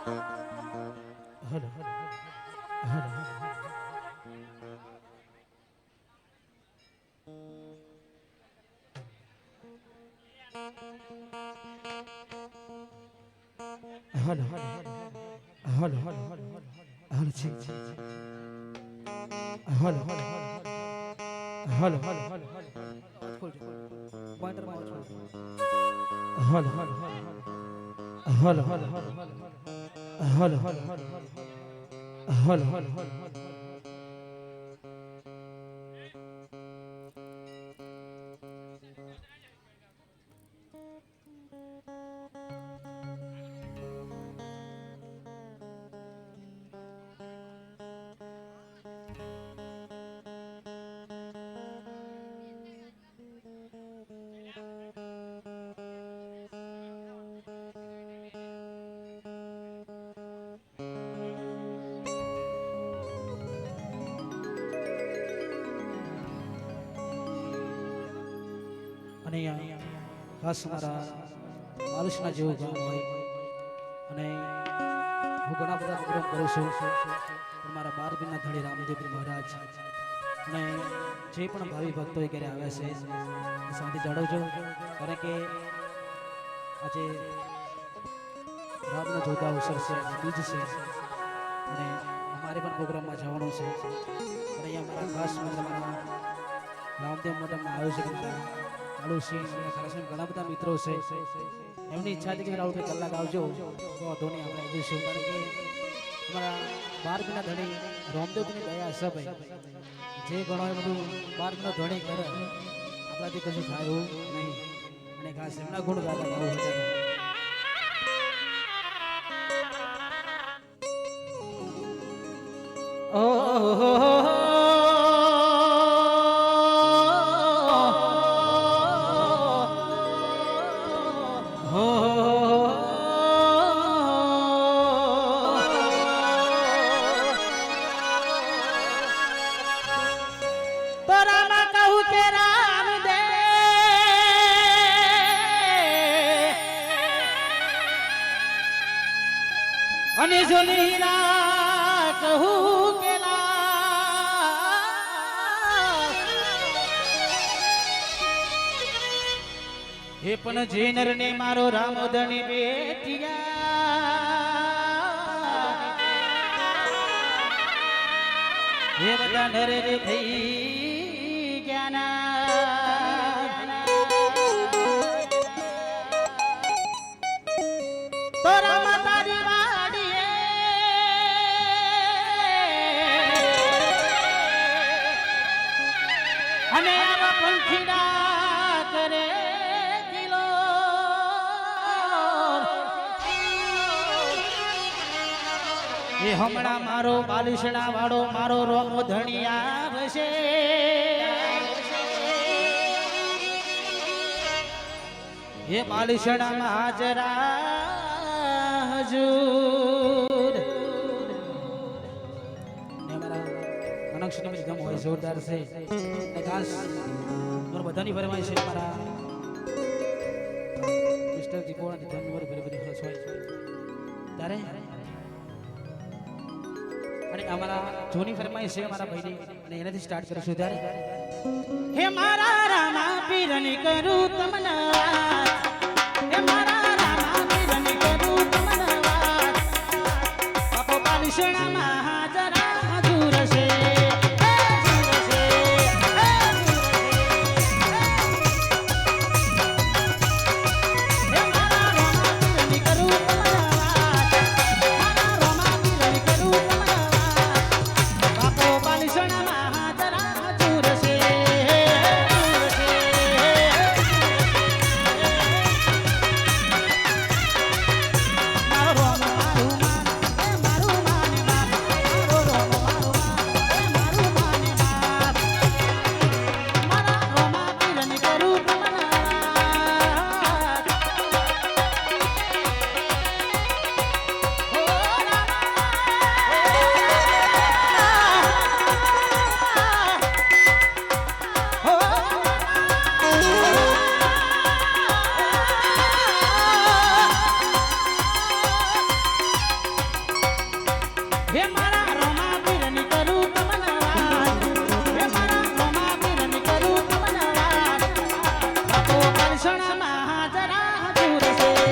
hello hello hello hello hello જી hello hello pointer માં છો હલો હલો હલો અને ખાસ મારા બાલુશના જેવું ગામ હોય અને હું ઘણા બધા પ્રોગ્રામ કરું છું પણ મારા 12 દિનના ધણી રામદેવજી મહારાજ અને જે પણ ભાવિ ભક્તો ઘરે આવ્યા છે શાંતિ જાળવજો કારણ કે આજે રામનો જોતા અવસર છે બીજ છે અને અમારે પણ પ્રોગ્રામમાં જવાનું છે અને અહીંયા મારા ખાસ મારા રામદેવ મોટામાં આયોજક આળુસિંહ અને ખાસ ઘણા બધા મિત્રો છે એમની ઈચ્છા હતી કે રાહુલ કલાક આવજો તો ધોની આપણે જઈશું કારણ કે અમારા 12 દિનના ધણી રામદેવજીની દયા છે ભાઈ જે ગણો એ બધું 12 દિનનો ધણી કરે આપણાથી કશું થાય એવું નહીં અને ખાસ એમના ગુણ ગાતા ગાવું છે અને જોનીરા કહું કે હે પણ જે નર ને મારો રામોદણી બેટિયા હે બધા નર રે થઈ ગયા તો રામ તારી અને આવા પંખીડા કરે કિલો એ હમણાં મારો બાલિશણા વાળો મારો રોમો ધણિયા વસે એ બાલિશણામાં હાજરા હજૂર અનક્ષની ગમ હોય જોરદાર છે અને ખાસ મારા બધાની ફરમાઈશ છે મારા મિસ્ટર જીકોણાની ધનવર ઘરે બધી ખર્ચ હોય ત્યારે અને અમારા જોની ફરમાઈશ છે મારા ભાઈની અને એનાથી સ્ટાર્ટ કરીશું ત્યારે હે મારા રામા પીરની કરું તમને હે મારા રામા પીરની કરું તમને બાપો બાલિશણામાં હાજરા હજૂર છે પારસણમાં જરા દૂર છે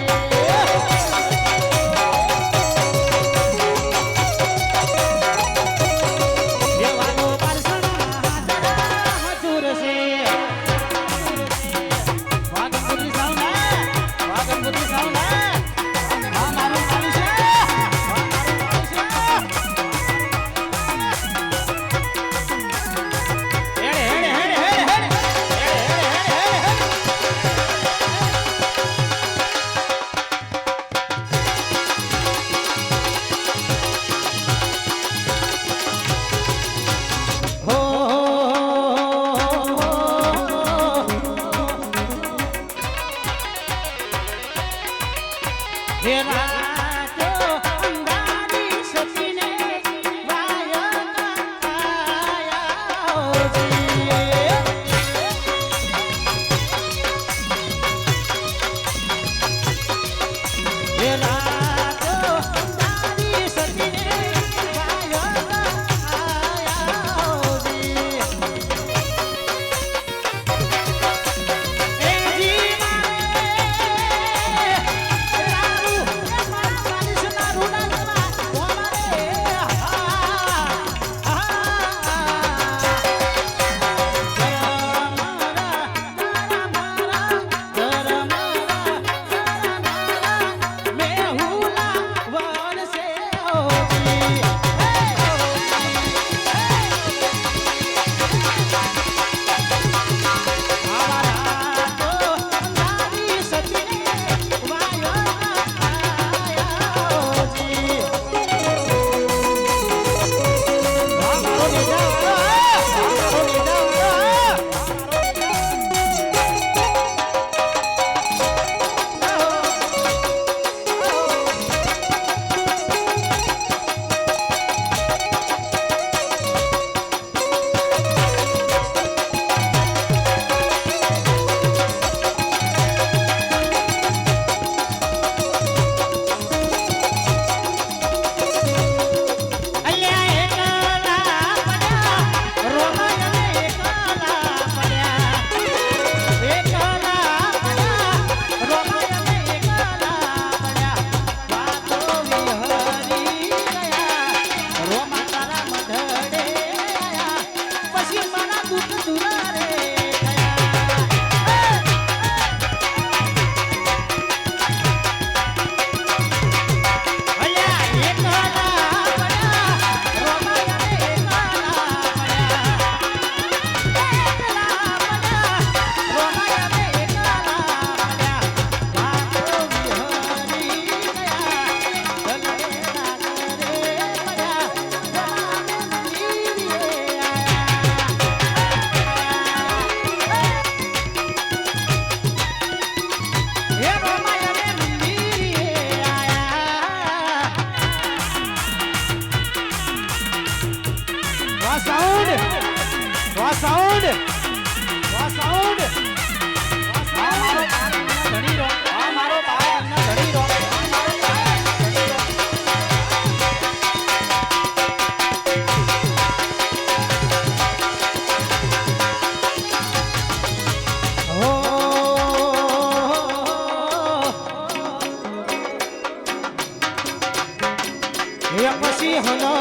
પછી હલો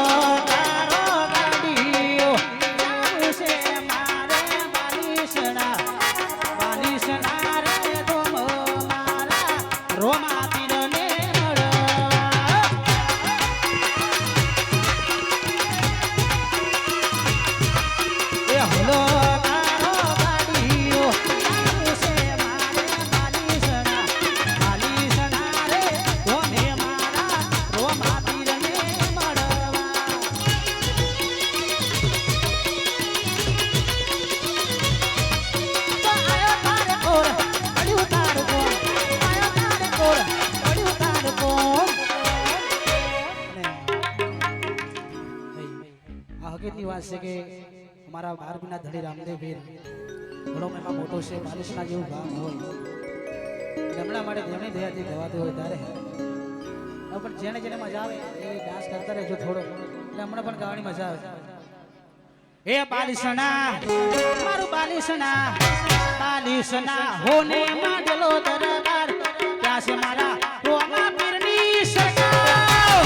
તારો ગાડીઓ છે મારે બાલીસણા રે રોમ મારા રોમા પીરને એ હલો તારો ગાડીઓ છે મારે બાલીસણા રે રોમે મારા રોમા હકીકતની વાત છે કે અમારા 12 ધડી રામદેવ વીર ઘણો એમાં મોટો છે બાલિશના જેવું ગામ હોય એમના માટે જેમની દયાથી ગવાતું હોય ત્યારે પણ જેને જેને મજા આવે એ ડાન્સ કરતા રહેજો થોડો એટલે હમણાં પણ ગાવાની મજા આવે એ બાલિશના મારું બાલિશના હોને માંડલો દરબાર ત્યાં છે મારા રોમા પીરની સરકાર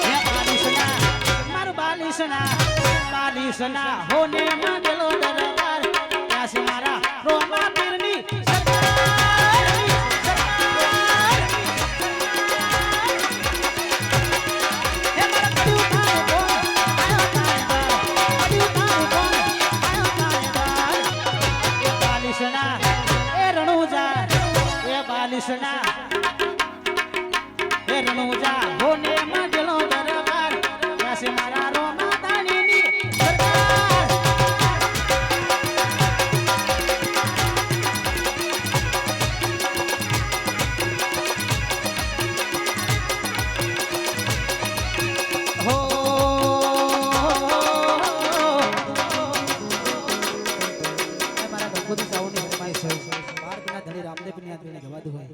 એ બાલિશના મારું બાલિશના હોને માંડલો દરબાર ત્યાં છે મારા રોમા પીરની બાલિશના એ રણુજા હોને માંડલો દરબાર ત્યાં છે મારા રોમા દાણીની સરકાર હો મારા ગણપતિ સાવની ફરમાઈશ છે બાળકના ધણી રામદેવની યાત્રાને ગવાતું હોય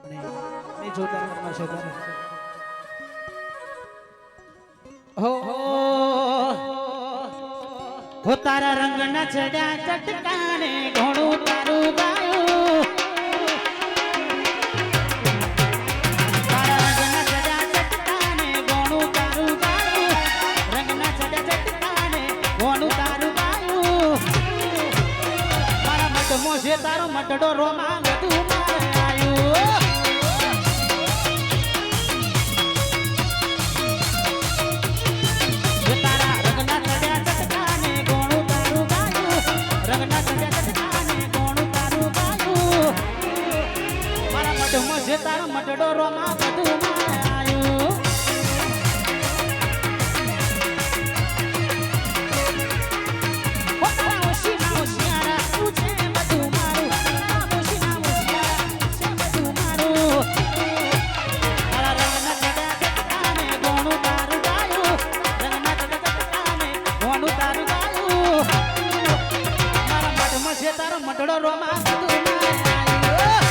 અને મેં જોરદાર ફરમાઈશ હો તારા રંગ ના ચડ્યા ચટકાને ઘણું તારું ગાયું તારા રંગ ના ચડ્યા ચટકાને ઘણું તારું ગાયું રંગ ના ચડ્યા ચટકાને ઘણું તારું ગાયું મારા મટમો છે તારો મટડો રોમા બધું મારે આવ્યું તારા મટડો રોમા બધું મારે આવ્યું તારા ઓશિયારા તું છે બધું મારું તારા ઓશિયારા છે બધું મારું તારા રંગના ચડ્યા ચટકાને ગોણું તારું ગાયું રંગના ચડ્યા ચટકાને ગોણું તારું ગાયું મારા મઠમાં છે તારો મટડો રોમા બધું મારે આવ્યું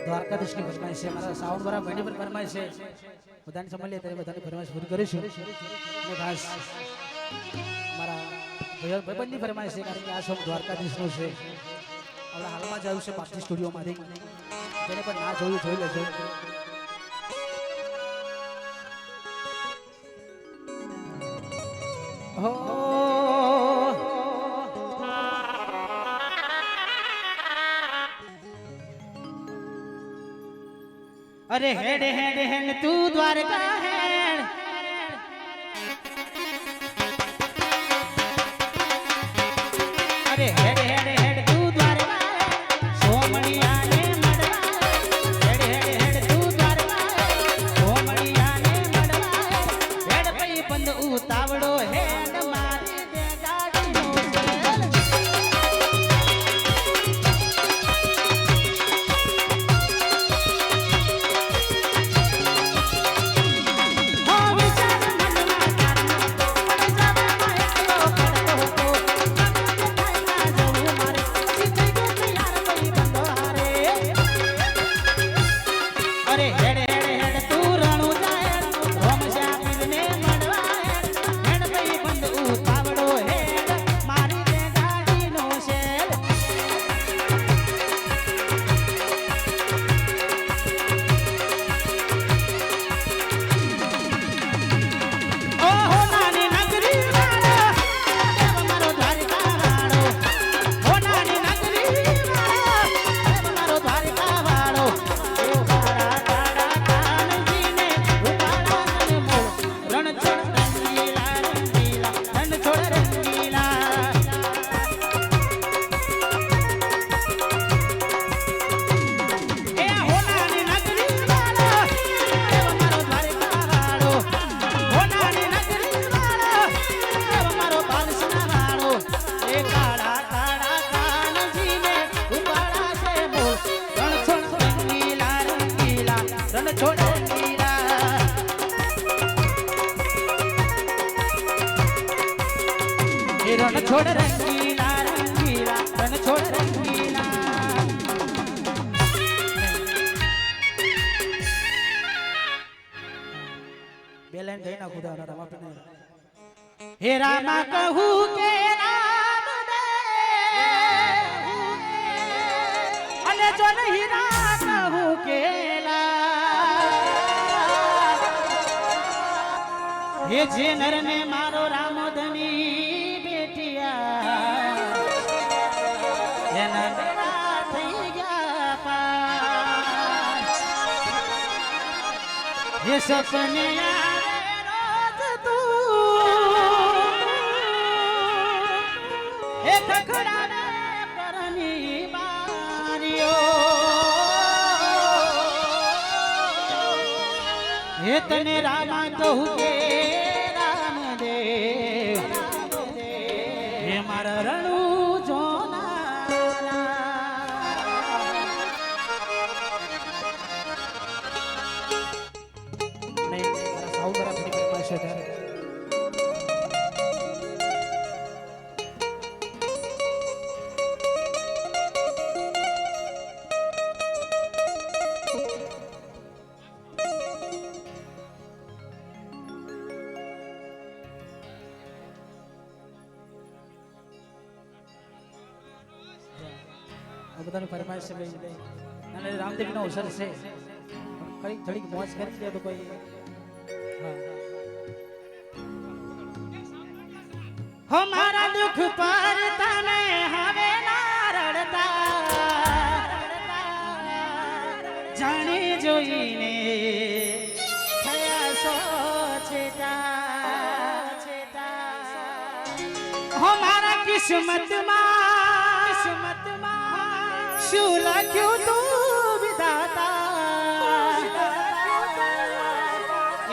દ્વારકાધીશની ફરમાઈશ છે મારા સાવન વાળા ભાઈની પણ ફરમાઈશ છે બધાને સમય લે ત્યારે બધાની ફરમાઈશ પૂરી કરીશું અને ખાસ મારા ભાઈબંધની ફરમાઈશ છે કારણ કે આ સોંગ દ્વારકાધીશનું છે આપણે હાલમાં જ આવ્યું છે પાર્ટી સ્ટુડિયોમાંથી જેને પણ ના જોયું જોઈ લેજો अरे हेड हेड हेड तू द्वारका हेड હેડ હેડ હેડ તું દ્વારકા સોમણિયાને મળવા હેડ હેડ હેડ તું દ્વારકા સોમણિયાને મળવા હેડ પઈ બંધ ઉતાવળો હેડ મારી દે ગાડીનો સેલ અરે હેડ હેડ હેડ તું રણું જાય રોમ શાપીને મળવા હેડ પઈ બંધ ઉતાવળો હેડ મારી દે ગાડીનો સેલ ઓહો નાની નગરી વાળો દેવ મારો દ્વારકા વાળો હો નાની નગરી વાળો દેવ મારો દ્વારકા વાળો ઉપાડા તાડા કાનજીને ઉપાડા તને મોળ રણ છોડ રંગીલા રંગીલા રણ છોડ રંગીલા એ હો નાની નગરી વાળો દેવ મારો દ્વારકા વાળો હો નાની નગરી વાળો દેવ મારો બાલસના વાળો એ કાળા કાળા કાનજીને ઉપાડા છે મોળ રણ છોડ રંગીલા રંગીલા રણ છોડ રંગીલા એ રણ છોડ રંગીલા રંગીલા રણ છોડ રંગીલા બે લાઈન ગઈ ના ખુદા રામા પીને હે રામા કહું કે રામ દે અને જો નહીં રા કહું કે હે જે નર ને મારો રામ ધની બેઠિયા એના બેડા થઈ ગયા પાર હે સપને આવે રોજ તું હે ખખડાવે પરની બારીઓ હે તને રામા કહું કે રામદેવ હે મારા રણું જોનારા નહીં મારા સાઉ બરા ફરી કરવા છે ત્યારે આ બધાની ફરમાઈશ છે ભાઈ અને રામદેવનો અવસર છે કઈ થોડીક મોજ કરી દે તો કોઈ હો મારા દુઃખ પર તમે હવે ના રડતા જાણી જોઈને થયા સો છેટા હો મારા કિસ્મતમાં શું લખ્યું તું વિધાતા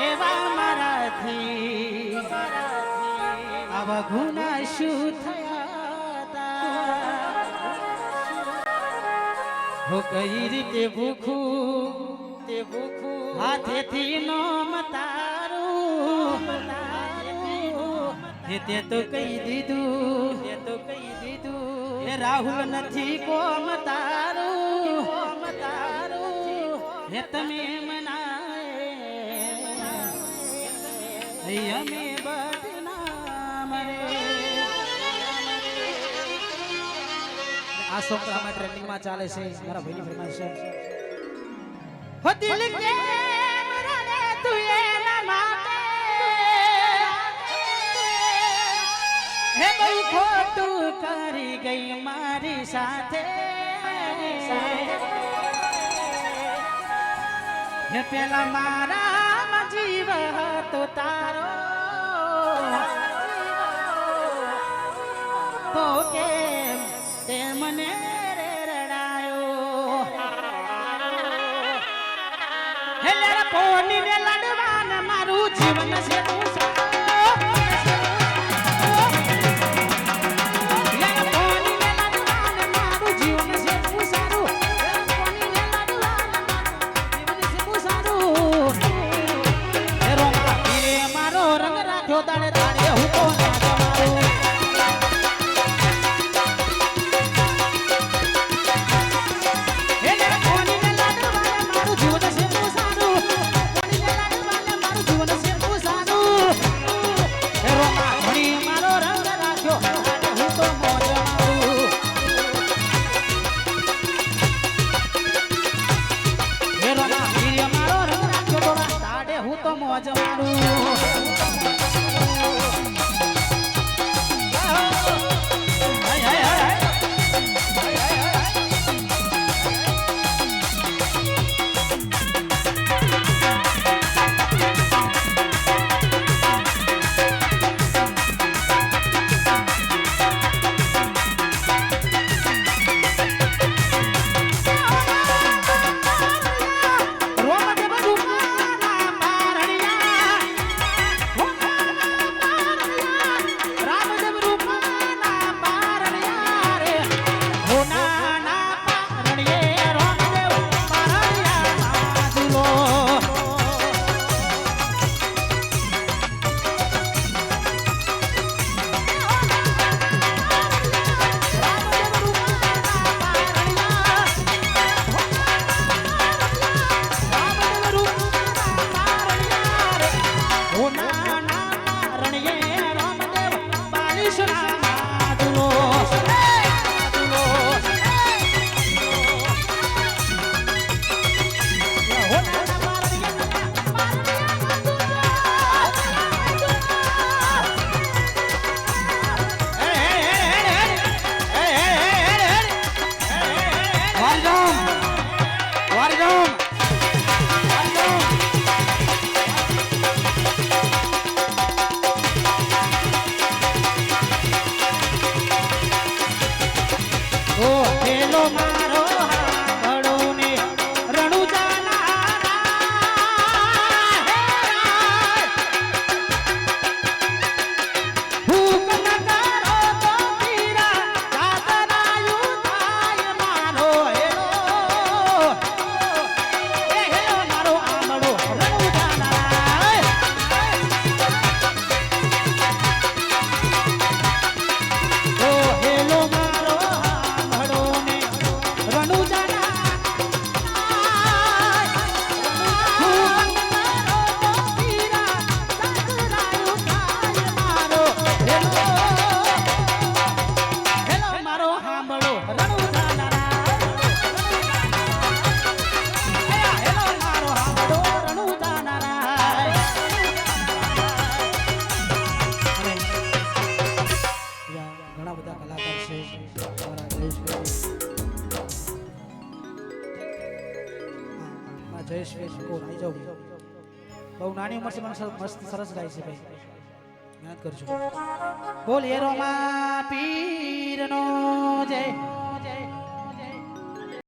એવા મારાથી આવા ગુના શું થયા તા હો કઈ રીતે ભૂખું હાથેથી નોમ તારું તે તો કહી દીધું એ રાહુલ નથી કોમ તારું હે તમે મનાય અમે બદનામ રે આ સોંગ અમારા ટ્રેન્ડિંગમાં ચાલે છે મારા ભાઈની ફરમાઈશ છે હો દિલ કે મરને તું એના માટે હે બહુ ખોટું કરી ગઈ મારી સાથે હે પેલા મારા જીવ હતો તારો તો કેમ મને રે રડાયો હેલે પોની ને લાડવાન મારું જીવન છે તું તારે તારે હું તો ના જમારું હેલે કોની ને લાડવાને મારું જીવન છે તું સારું કોની ને લાડવાને મારું જીવન છે તું સારું હે રોમા ઘણી મારો રંગ રાખ્યો તારે હું તો મોજ મારું હે રોમા વીર્ય મારો રંગ રાખ્યો બોલા તારે હું તો મોજ મારું બહુ નાની ઉંમર છે મને મસ્ત સરસ ગાય છે ભાઈ મહેનત કરજો બોલ એ રોમા પીરનો જય